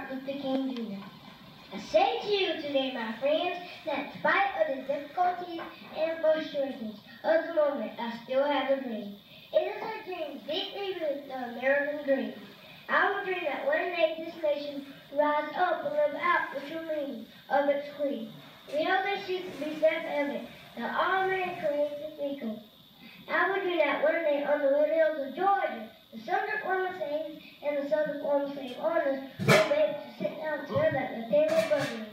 Martin Luther King Jr. I say to you today, my friends, that in spite of the difficulties and frustrations of the moment, I still have a dream. It is a dream deeply rooted in the American dream. I would dream that one day this nation will rise up and live out the true meaning of its creed. We know this used to be self-evident, that all men are created equal. I would dream that one day on the hills of Georgia, the subject former slaves and the subject former slave owners will be able to sit down together at the table of brotherhood.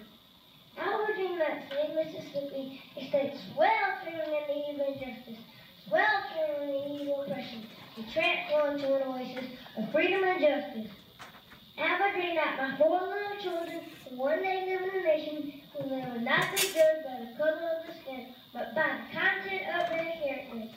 I would dream that state Mississippi, a state sweltering in the heat of injustice, sweltering in the heat of oppression, to transform into an oasis of freedom and justice. I would dream that my 4 little children will one day live in a nation where they will not be judged by the color of the skin, but by the content of their character.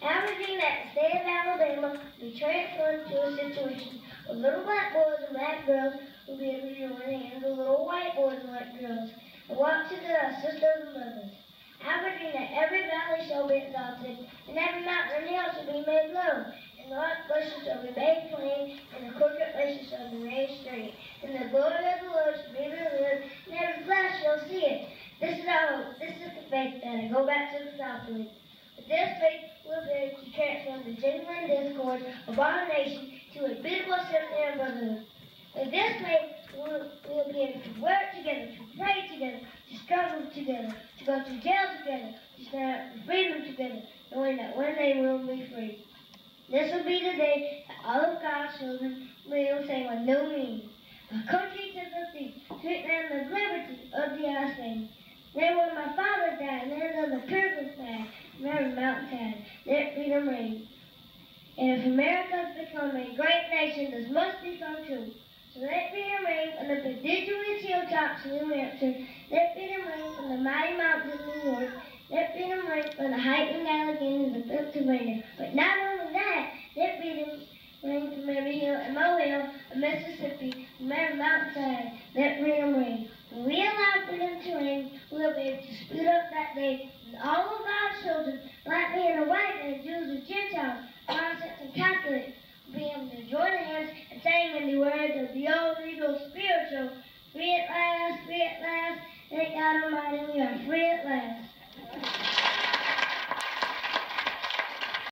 I would dream that the state of Alabama will be transformed to a situation where little black boys and black girls will be able to join hands with little white boys and white girls and walk together as sisters and brothers. I would dream that every valley shall be exalted, and every mountain and hill shall be made low, and the rough places shall be made plain, and the crooked places shall be made straight, and the glory of the Lord shall be revealed, and every flesh shall see it. This is our hope. This is the faith that I go back to the Southland. With this faith, we'll be able to transform the genuine discord of our nation to a beautiful sympathy and brotherhood. With this faith, we'll be able to work together, to pray together, to struggle together, to go to jail together, to stand up for freedom together, knowing that one day we'll be free. This will be the day that all of God's children will sing with new meaning. A country to the sea, sweet land of liberty of the Austin. There where my father died, land of the Pilgrim flag, from every mountainside, let freedom reign. And if America's become a great nation, this must become true. So let freedom reign from the prodigious hilltops of New Hampshire. Let freedom reign from the mighty mountains of New York. Let freedom reign from the heightened Alleghenies of Pennsylvania. But not only that, let freedom reign from every hill and molehill of Mississippi, from every mountainside. Let freedom reign. When we allow freedom to reign, we'll be able to speed up that day, and all of God's children, black men and white men, Jews and Gentiles, Protestants and Catholics, will be able to join hands and sing in the words of the old Eagle spiritual, free at last, thank God Almighty.